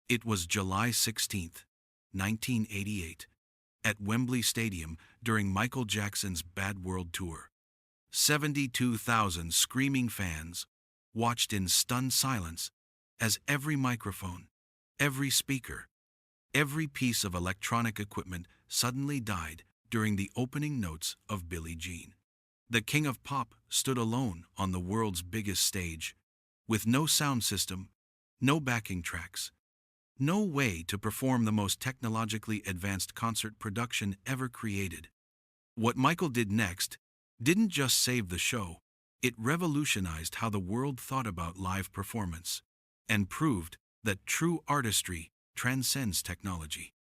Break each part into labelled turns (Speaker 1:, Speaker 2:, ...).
Speaker 1: It was July 16th, 1988, at Wembley Stadium during Michael Jackson's Bad World Tour. 72,000 screaming fans watched in stunned silence as every microphone, every speaker, every piece of electronic equipment suddenly died during the opening notes of Billie Jean. The king of pop stood alone on the world's biggest stage, with no sound system, no backing tracks, no way to perform the most technologically advanced concert production ever created. What Michael did next didn't just save the show, it revolutionized how the world thought about live performance, and proved that true artistry transcends technology.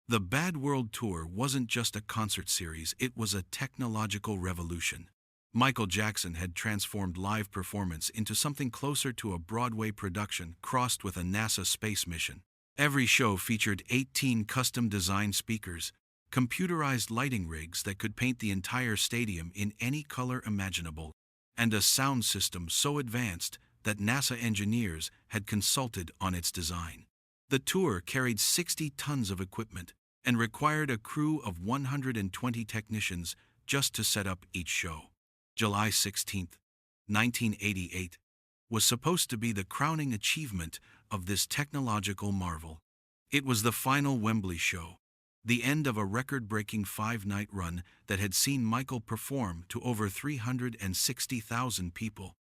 Speaker 1: The Bad World Tour wasn't just a concert series, it was a technological revolution. Michael Jackson had transformed live performance into something closer to a Broadway production crossed with a NASA space mission. Every show featured 18 custom-designed speakers, computerized lighting rigs that could paint the entire stadium in any color imaginable, and a sound system so advanced that NASA engineers had consulted on its design. The tour carried 60 tons of equipment and required a crew of 120 technicians just to set up each show. July 16, 1988, was supposed to be the crowning achievement of this technological marvel. It was the final Wembley show, the end of a record-breaking 5-night run that had seen Michael perform to over 360,000 people.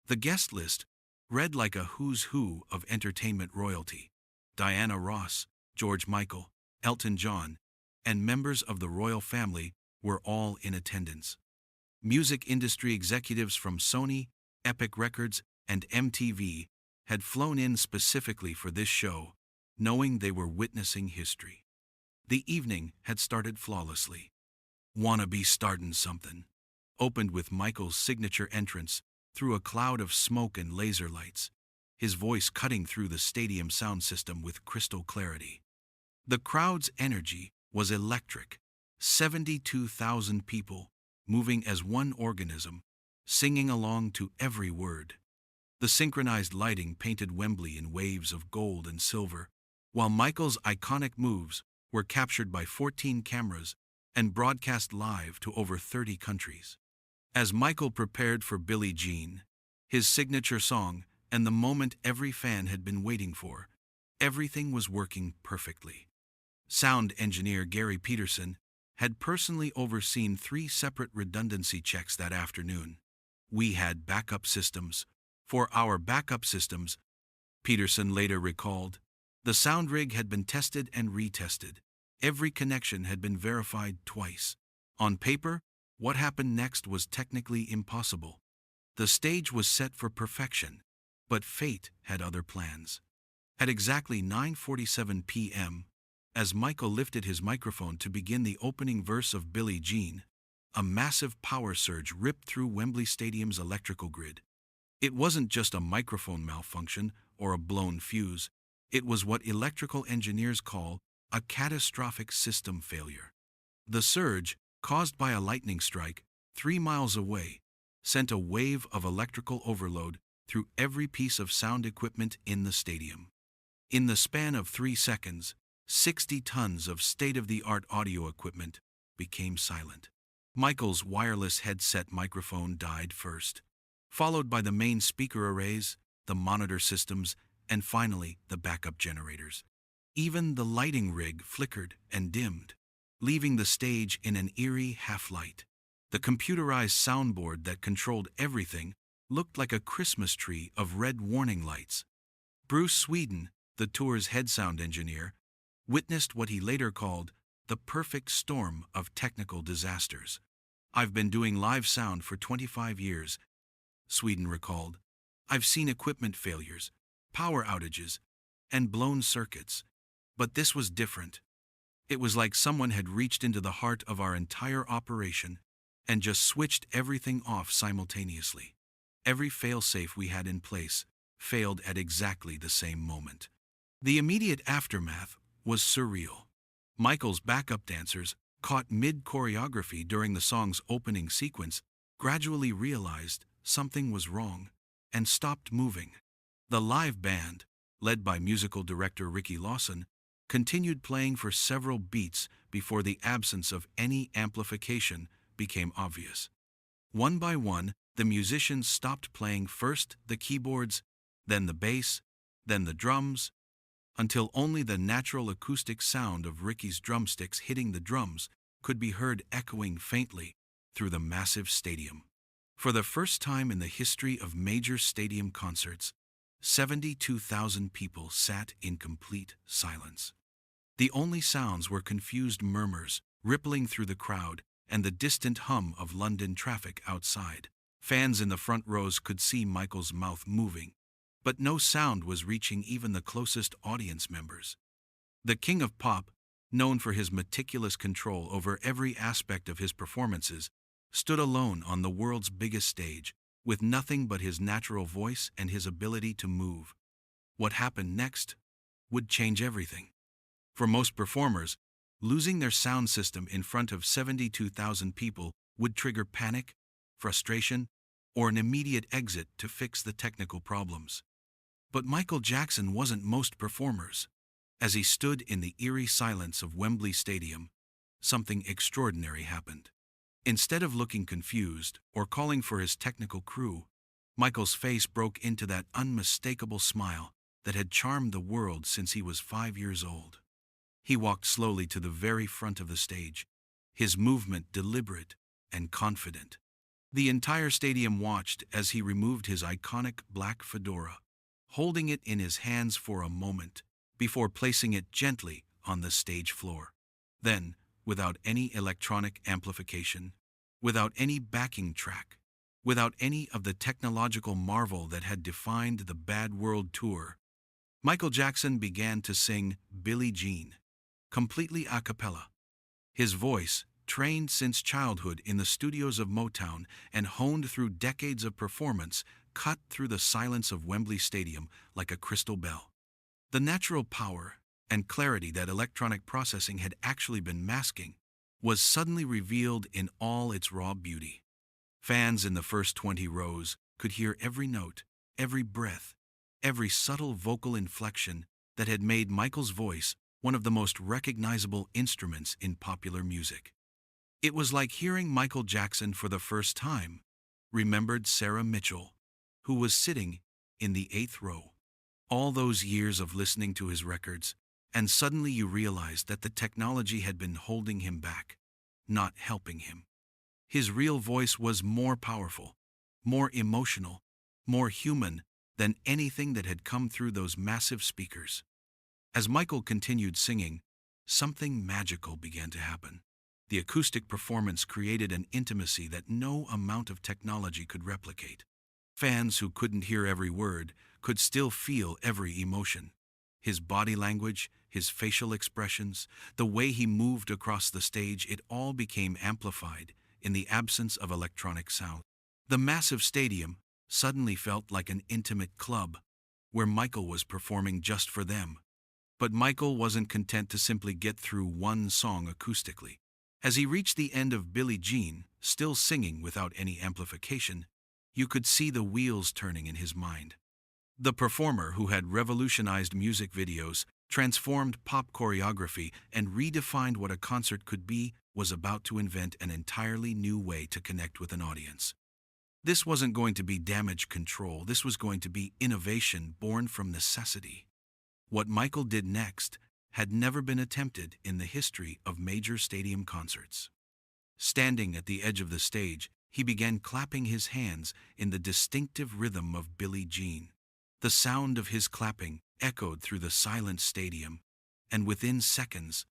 Speaker 1: The guest list read like a who's who of entertainment royalty. Diana Ross, George Michael, Elton John, and members of the royal family were all in attendance. Music industry executives from Sony, Epic Records, and MTV had flown in specifically for this show, knowing they were witnessing history. The evening had started flawlessly. "Wanna Be Startin' Somethin'" opened with Michael's signature entrance through a cloud of smoke and laser lights, his voice cutting through the stadium sound system with crystal clarity. The crowd's energy was electric, 72,000 people moving as one organism, singing along to every word. The synchronized lighting painted Wembley in waves of gold and silver, while Michael's iconic moves were captured by 14 cameras and broadcast live to over 30 countries. As Michael prepared for Billie Jean, his signature song and the moment every fan had been waiting for, everything was working perfectly. Sound engineer Gary Peterson had personally overseen 3 separate redundancy checks that afternoon. "We had backup systems. For our backup systems," Peterson later recalled, "the sound rig had been tested and retested. Every connection had been verified twice. On paper, what happened next was technically impossible. The stage was set for perfection, but fate had other plans." At exactly 9:47 p.m., as Michael lifted his microphone to begin the opening verse of Billie Jean, a massive power surge ripped through Wembley Stadium's electrical grid. It wasn't just a microphone malfunction or a blown fuse, it was what electrical engineers call a catastrophic system failure. The surge, caused by a lightning strike 3 miles away, sent a wave of electrical overload through every piece of sound equipment in the stadium. In the span of 3 seconds, 60 tons of state-of-the-art audio equipment became silent. Michael's wireless headset microphone died first, followed by the main speaker arrays, the monitor systems, and finally the backup generators. Even the lighting rig flickered and dimmed, leaving the stage in an eerie half-light. The computerized soundboard that controlled everything looked like a Christmas tree of red warning lights. Bruce Sweden, the tour's head sound engineer, witnessed what he later called the perfect storm of technical disasters. "I've been doing live sound for 25 years, Sweden recalled. "I've seen equipment failures, power outages, and blown circuits. But this was different. It was like someone had reached into the heart of our entire operation and just switched everything off simultaneously. Every failsafe we had in place failed at exactly the same moment." The immediate aftermath was surreal. Michael's backup dancers, caught mid-choreography during the song's opening sequence, gradually realized something was wrong and stopped moving. The live band, led by musical director Ricky Lawson, continued playing for several beats before the absence of any amplification became obvious. One by one, the musicians stopped playing, first the keyboards, then the bass, then the drums, until only the natural acoustic sound of Ricky's drumsticks hitting the drums could be heard echoing faintly through the massive stadium. For the first time in the history of major stadium concerts, 72,000 people sat in complete silence. The only sounds were confused murmurs rippling through the crowd and the distant hum of London traffic outside. Fans in the front rows could see Michael's mouth moving, but no sound was reaching even the closest audience members. The King of Pop, known for his meticulous control over every aspect of his performances, stood alone on the world's biggest stage, with nothing but his natural voice and his ability to move. What happened next would change everything. For most performers, losing their sound system in front of 72,000 people would trigger panic, frustration, or an immediate exit to fix the technical problems. But Michael Jackson wasn't most performers. As he stood in the eerie silence of Wembley Stadium, something extraordinary happened. Instead of looking confused or calling for his technical crew, Michael's face broke into that unmistakable smile that had charmed the world since he was 5 years old. He walked slowly to the very front of the stage, his movement deliberate and confident. The entire stadium watched as he removed his iconic black fedora, holding it in his hands for a moment before placing it gently on the stage floor. Then, without any electronic amplification, without any backing track, without any of the technological marvel that had defined the Bad World Tour, Michael Jackson began to sing Billie Jean, completely a cappella. His voice, trained since childhood in the studios of Motown and honed through decades of performance, cut through the silence of Wembley Stadium like a crystal bell. The natural power and clarity that electronic processing had actually been masking was suddenly revealed in all its raw beauty. Fans in the first 20 rows could hear every note, every breath, every subtle vocal inflection that had made Michael's voice one of the most recognizable instruments in popular music. It was like hearing Michael Jackson for the first time, remembered Sarah Mitchell, who was sitting in the 8th row. All those years of listening to his records, and suddenly you realized that the technology had been holding him back, not helping him. His real voice was more powerful, more emotional, more human than anything that had come through those massive speakers. As Michael continued singing, something magical began to happen. The acoustic performance created an intimacy that no amount of technology could replicate. Fans who couldn't hear every word could still feel every emotion. His body language, his facial expressions, the way he moved across the stage, it all became amplified in the absence of electronic sound. The massive stadium suddenly felt like an intimate club where Michael was performing just for them. But Michael wasn't content to simply get through one song acoustically. As he reached the end of Billie Jean, still singing without any amplification, you could see the wheels turning in his mind. The performer who had revolutionized music videos, transformed pop choreography, and redefined what a concert could be was about to invent an entirely new way to connect with an audience. This wasn't going to be damage control, this was going to be innovation born from necessity. What Michael did next had never been attempted in the history of major stadium concerts. Standing at the edge of the stage, he began clapping his hands in the distinctive rhythm of Billie Jean. The sound of his clapping echoed through the silent stadium, and within seconds,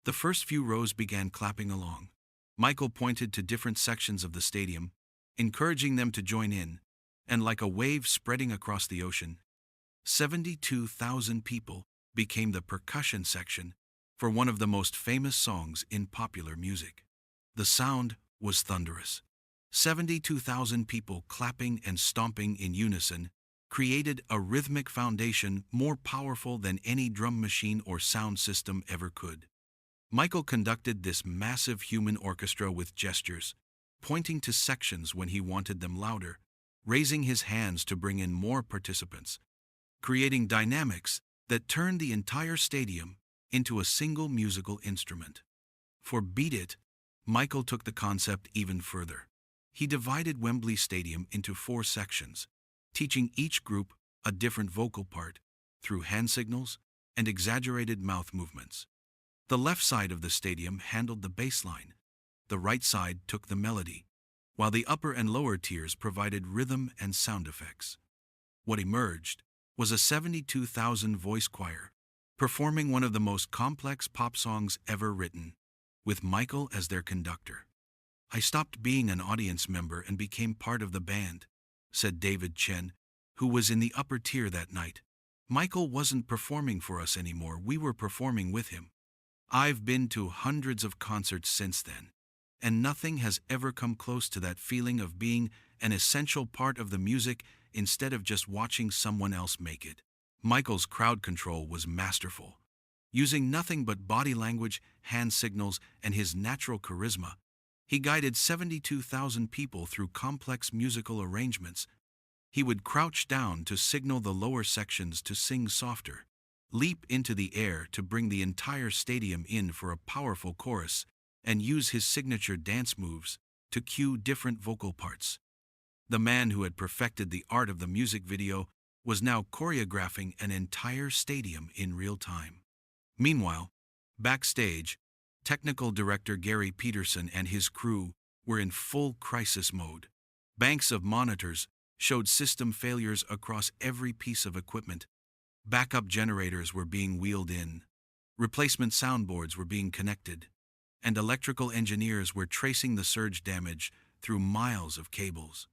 Speaker 1: the first few rows began clapping along. Michael pointed to different sections of the stadium, encouraging them to join in, and like a wave spreading across the ocean, 72,000 people became the percussion section for one of the most famous songs in popular music. The sound was thunderous. 72,000 people clapping and stomping in unison created a rhythmic foundation more powerful than any drum machine or sound system ever could. Michael conducted this massive human orchestra with gestures, pointing to sections when he wanted them louder, raising his hands to bring in more participants, creating dynamics that turned the entire stadium into a single musical instrument. For Beat It, Michael took the concept even further. He divided Wembley Stadium into 4 sections, teaching each group a different vocal part through hand signals and exaggerated mouth movements. The left side of the stadium handled the bass line, the right side took the melody, while the upper and lower tiers provided rhythm and sound effects. What emerged was a 72,000 voice choir, performing one of the most complex pop songs ever written, with Michael as their conductor. "I stopped being an audience member and became part of the band," said David Chen, who was in the upper tier that night. "Michael wasn't performing for us anymore, we were performing with him. I've been to hundreds of concerts since then, and nothing has ever come close to that feeling of being an essential part of the music instead of just watching someone else make it." Michael's crowd control was masterful. Using nothing but body language, hand signals, and his natural charisma, he guided 72,000 people through complex musical arrangements. He would crouch down to signal the lower sections to sing softer, leap into the air to bring the entire stadium in for a powerful chorus, and use his signature dance moves to cue different vocal parts. The man who had perfected the art of the music video was now choreographing an entire stadium in real time. Meanwhile, backstage, technical director Gary Peterson and his crew were in full crisis mode. Banks of monitors showed system failures across every piece of equipment. Backup generators were being wheeled in, replacement soundboards were being connected, and electrical engineers were tracing the surge damage through miles of cables.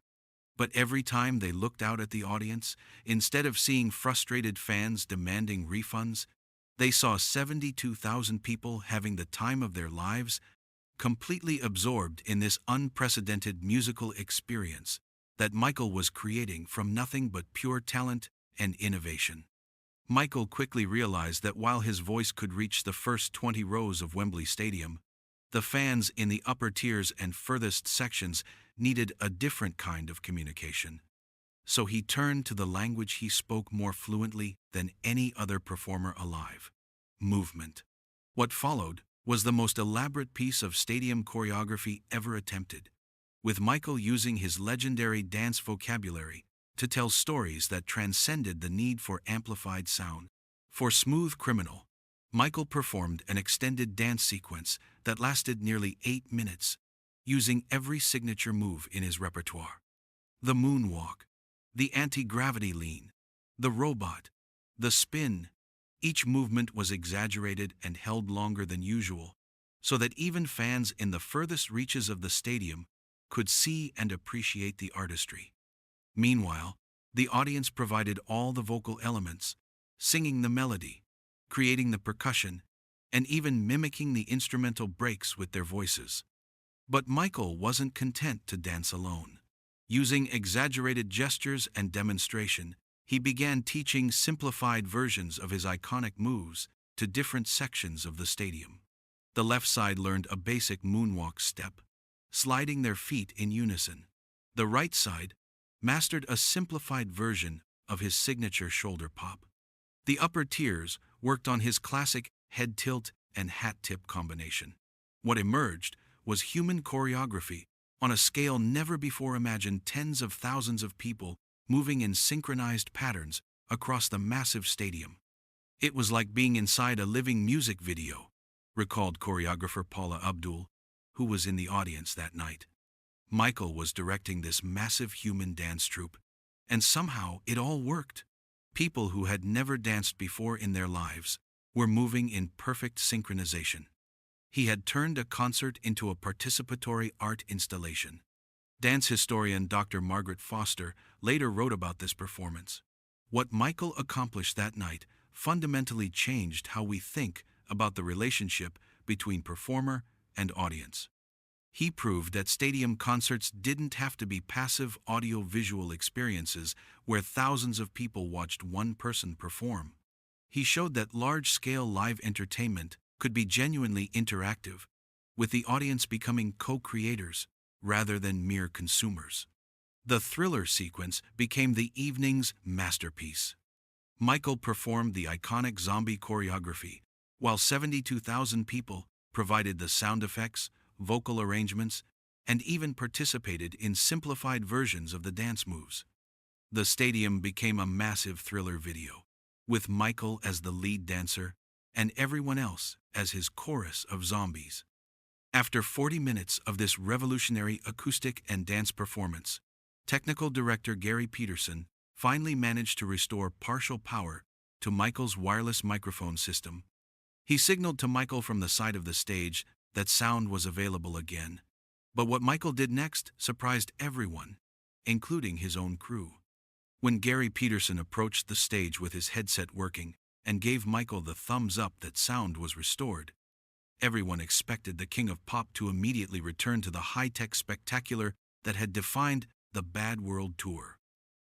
Speaker 1: But every time they looked out at the audience, instead of seeing frustrated fans demanding refunds, they saw 72,000 people having the time of their lives, completely absorbed in this unprecedented musical experience that Michael was creating from nothing but pure talent and innovation. Michael quickly realized that while his voice could reach the first 20 rows of Wembley Stadium, the fans in the upper tiers and furthest sections needed a different kind of communication. So he turned to the language he spoke more fluently than any other performer alive: movement. What followed was the most elaborate piece of stadium choreography ever attempted, with Michael using his legendary dance vocabulary to tell stories that transcended the need for amplified sound. For Smooth Criminal, Michael performed an extended dance sequence that lasted nearly 8 minutes, using every signature move in his repertoire. The moonwalk, the anti-gravity lean, the robot, the spin. Each movement was exaggerated and held longer than usual, so that even fans in the furthest reaches of the stadium could see and appreciate the artistry. Meanwhile, the audience provided all the vocal elements, singing the melody, creating the percussion, and even mimicking the instrumental breaks with their voices. But Michael wasn't content to dance alone. Using exaggerated gestures and demonstration, he began teaching simplified versions of his iconic moves to different sections of the stadium. The left side learned a basic moonwalk step, sliding their feet in unison. The right side mastered a simplified version of his signature shoulder pop. The upper tiers worked on his classic head tilt and hat tip combination. What emerged was human choreography on a scale never before imagined: tens of thousands of people moving in synchronized patterns across the massive stadium. It was like being inside a living music video, recalled choreographer Paula Abdul, who was in the audience that night. Michael was directing this massive human dance troupe, and somehow it all worked. People who had never danced before in their lives were moving in perfect synchronization. He had turned a concert into a participatory art installation. Dance historian Dr. Margaret Foster later wrote about this performance. What Michael accomplished that night fundamentally changed how we think about the relationship between performer and audience. He proved that stadium concerts didn't have to be passive audio-visual experiences where thousands of people watched one person perform. He showed that large-scale live entertainment could be genuinely interactive, with the audience becoming co-creators rather than mere consumers. The Thriller sequence became the evening's masterpiece. Michael performed the iconic zombie choreography, while 72,000 people provided the sound effects, vocal arrangements, and even participated in simplified versions of the dance moves. The stadium became a massive thriller video, with Michael as the lead dancer and everyone else as his chorus of zombies. After 40 minutes of this revolutionary acoustic and dance performance, technical director Gary Peterson finally managed to restore partial power to Michael's wireless microphone system. He signaled to Michael from the side of the stage that sound was available again. But what Michael did next surprised everyone, including his own crew. When Gary Peterson approached the stage with his headset working and gave Michael the thumbs up that sound was restored, everyone expected the King of Pop to immediately return to the high-tech spectacular that had defined the Bad World Tour.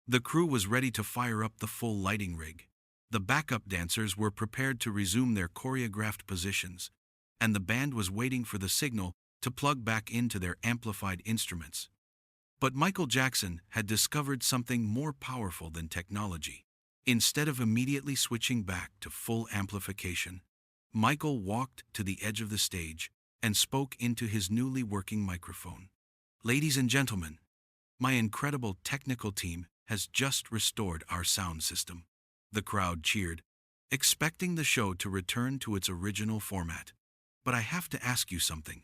Speaker 1: The crew was ready to fire up the full lighting rig. The backup dancers were prepared to resume their choreographed positions, and the band was waiting for the signal to plug back into their amplified instruments. But Michael Jackson had discovered something more powerful than technology. Instead of immediately switching back to full amplification, Michael walked to the edge of the stage and spoke into his newly working microphone. "Ladies and gentlemen, my incredible technical team has just restored our sound system." The crowd cheered, expecting the show to return to its original format. "But I have to ask you something,"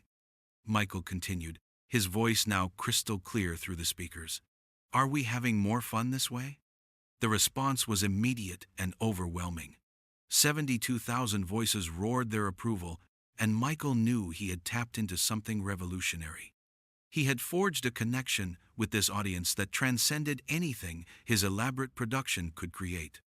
Speaker 1: Michael continued, his voice now crystal clear through the speakers. "Are we having more fun this way?" The response was immediate and overwhelming. 72,000 voices roared their approval, and Michael knew he had tapped into something revolutionary. He had forged a connection with this audience that transcended anything his elaborate production could create.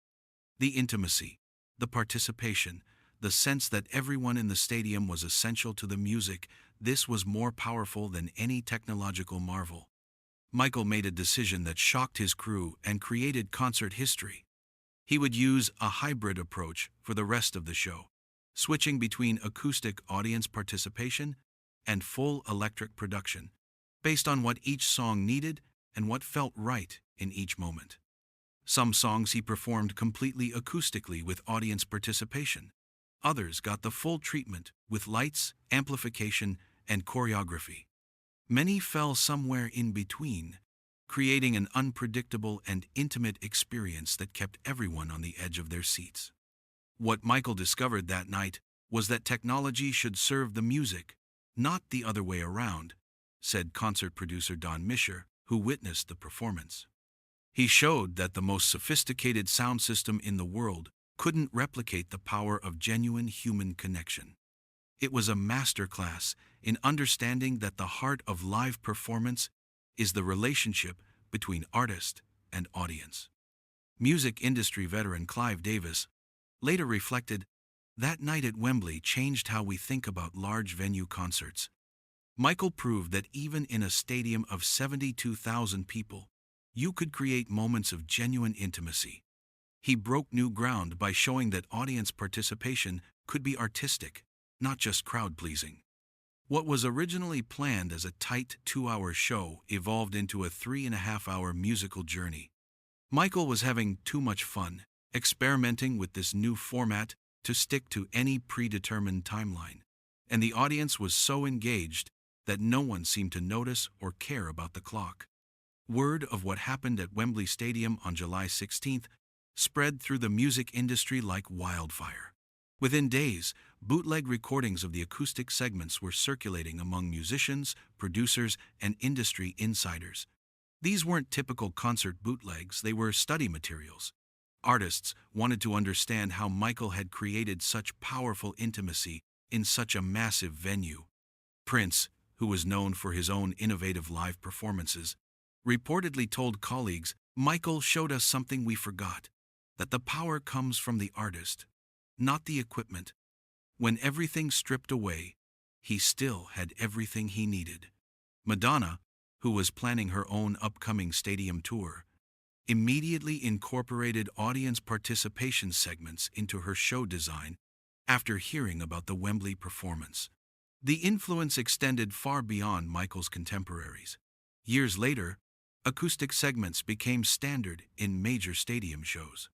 Speaker 1: The intimacy, the participation, the sense that everyone in the stadium was essential to the music, this was more powerful than any technological marvel. Michael made a decision that shocked his crew and created concert history. He would use a hybrid approach for the rest of the show, switching between acoustic audience participation and full electric production, based on what each song needed and what felt right in each moment. Some songs he performed completely acoustically with audience participation. Others got the full treatment with lights, amplification, and choreography. Many fell somewhere in between, creating an unpredictable and intimate experience that kept everyone on the edge of their seats. What Michael discovered that night was that technology should serve the music, not the other way around, said concert producer Don Mischer, who witnessed the performance. He showed that the most sophisticated sound system in the world couldn't replicate the power of genuine human connection. It was a masterclass in understanding that the heart of live performance is the relationship between artist and audience. Music industry veteran Clive Davis later reflected, "That night at Wembley changed how we think about large venue concerts." Michael proved that even in a stadium of 72,000 people, you could create moments of genuine intimacy. He broke new ground by showing that audience participation could be artistic, not just crowd-pleasing. What was originally planned as a tight 2-hour show evolved into a 3.5-hour musical journey. Michael was having too much fun, experimenting with this new format to stick to any predetermined timeline, and the audience was so engaged that no one seemed to notice or care about the clock. Word of what happened at Wembley Stadium on July 16th spread through the music industry like wildfire. Within days, bootleg recordings of the acoustic segments were circulating among musicians, producers, and industry insiders. These weren't typical concert bootlegs, they were study materials. Artists wanted to understand how Michael had created such powerful intimacy in such a massive venue. Prince, who was known for his own innovative live performances, reportedly told colleagues, "Michael showed us something we forgot, that the power comes from the artist, not the equipment. When everything stripped away, he still had everything he needed." Madonna, who was planning her own upcoming stadium tour, immediately incorporated audience participation segments into her show design after hearing about the Wembley performance. The influence extended far beyond Michael's contemporaries. Years later, acoustic segments became standard in major stadium shows.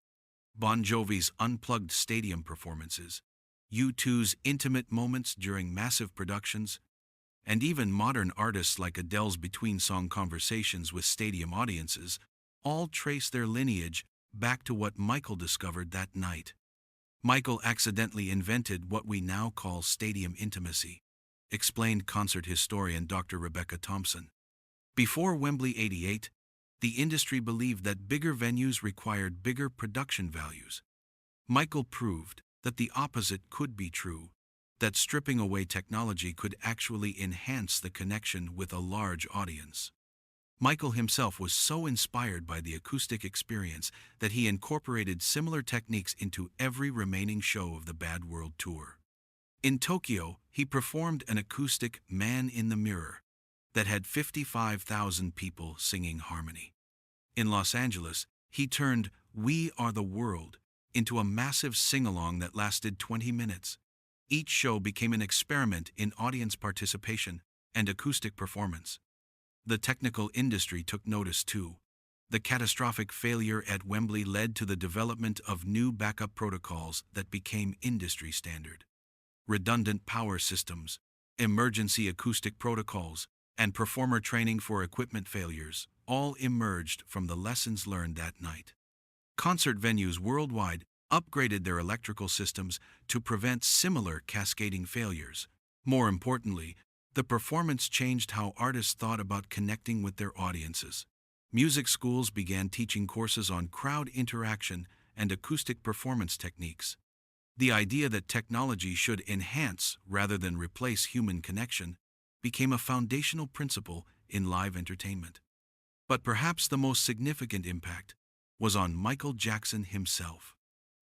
Speaker 1: Bon Jovi's unplugged stadium performances, U2's intimate moments during massive productions, and even modern artists like Adele's between-song conversations with stadium audiences all trace their lineage back to what Michael discovered that night. Michael accidentally invented what we now call stadium intimacy, explained concert historian Dr. Rebecca Thompson. Before Wembley '88, the industry believed that bigger venues required bigger production values. Michael proved that the opposite could be true, that stripping away technology could actually enhance the connection with a large audience. Michael himself was so inspired by the acoustic experience that he incorporated similar techniques into every remaining show of the Bad World Tour. In Tokyo, he performed an acoustic Man in the Mirror that had 55,000 people singing harmony. In Los Angeles, he turned We Are the World into a massive sing-along that lasted 20 minutes. Each show became an experiment in audience participation and acoustic performance. The technical industry took notice too. The catastrophic failure at Wembley led to the development of new backup protocols that became industry standard. Redundant power systems, emergency acoustic protocols, and performer training for equipment failures all emerged from the lessons learned that night. Concert venues worldwide upgraded their electrical systems to prevent similar cascading failures. More importantly, the performance changed how artists thought about connecting with their audiences. Music schools began teaching courses on crowd interaction and acoustic performance techniques. The idea that technology should enhance rather than replace human connection became a foundational principle in live entertainment. But perhaps the most significant impact was on Michael Jackson himself.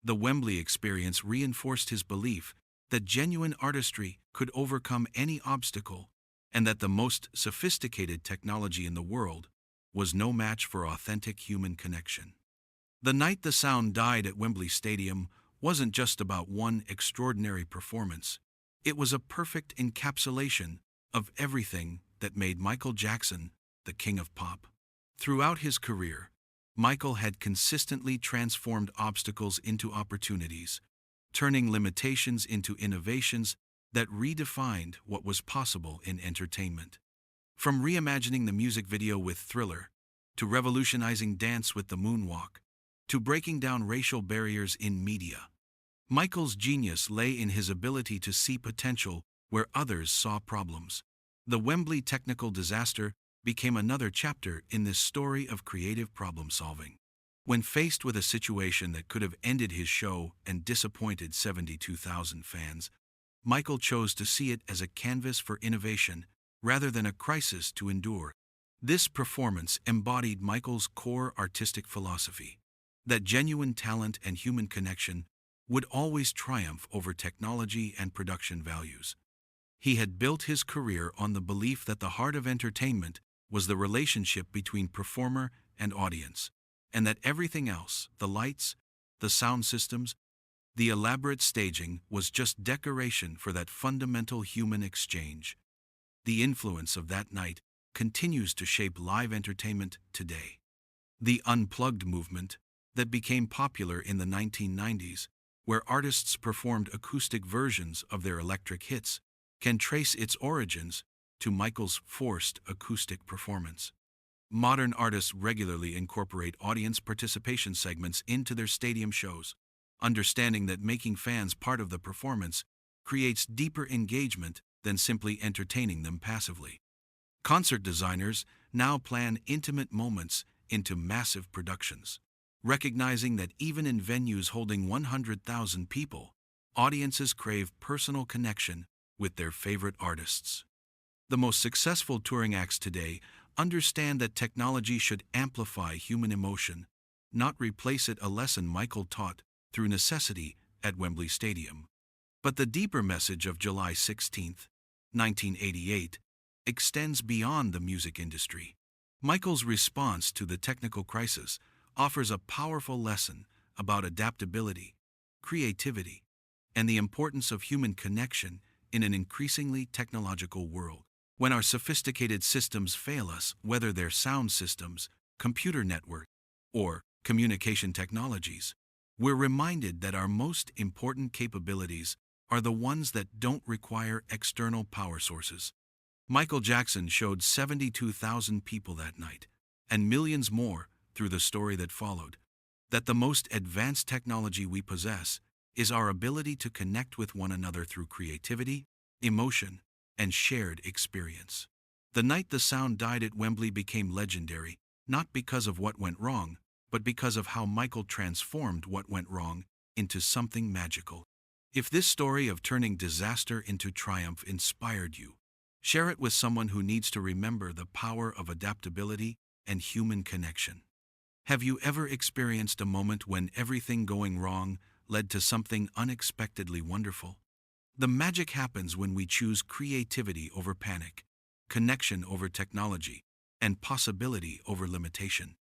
Speaker 1: The Wembley experience reinforced his belief that genuine artistry could overcome any obstacle, and that the most sophisticated technology in the world was no match for authentic human connection. The night the sound died at Wembley Stadium wasn't just about one extraordinary performance. It was a perfect encapsulation of everything that made Michael Jackson the king of pop. Throughout his career, Michael had consistently transformed obstacles into opportunities, turning limitations into innovations that redefined what was possible in entertainment. From reimagining the music video with Thriller, to revolutionizing dance with the moonwalk, to breaking down racial barriers in media, Michael's genius lay in his ability to see potential where others saw problems. The Wembley technical disaster became another chapter in this story of creative problem-solving. When faced with a situation that could have ended his show and disappointed 72,000 fans, Michael chose to see it as a canvas for innovation rather than a crisis to endure. This performance embodied Michael's core artistic philosophy, that genuine talent and human connection would always triumph over technology and production values. He had built his career on the belief that the heart of entertainment was the relationship between performer and audience, and that everything else, the lights, the sound systems, the elaborate staging, was just decoration for that fundamental human exchange. The influence of that night continues to shape live entertainment today. The unplugged movement that became popular in the 1990s, where artists performed acoustic versions of their electric hits, can trace its origins to Michael's forced acoustic performance. Modern artists regularly incorporate audience participation segments into their stadium shows, understanding that making fans part of the performance creates deeper engagement than simply entertaining them passively. Concert designers now plan intimate moments into massive productions, recognizing that even in venues holding 100,000 people, audiences crave personal connection with their favorite artists. The most successful touring acts today understand that technology should amplify human emotion, not replace it, a lesson Michael taught through necessity at Wembley Stadium. But the deeper message of July 16, 1988, extends beyond the music industry. Michael's response to the technical crisis offers a powerful lesson about adaptability, creativity, and the importance of human connection in an increasingly technological world. When our sophisticated systems fail us, whether they're sound systems, computer networks, or communication technologies, We're reminded that our most important capabilities are the ones that don't require external power sources. Michael Jackson showed 72,000 people that night, and millions more through the story that followed, that the most advanced technology we possess is our ability to connect with one another through creativity, emotion, and shared experience. The night the sound died at Wembley became legendary, not because of what went wrong, but because of how Michael transformed what went wrong into something magical. If this story of turning disaster into triumph inspired you, share it with someone who needs to remember the power of adaptability and human connection. Have you ever experienced a moment when everything going wrong led to something unexpectedly wonderful? The magic happens when we choose creativity over panic, connection over technology, and possibility over limitation.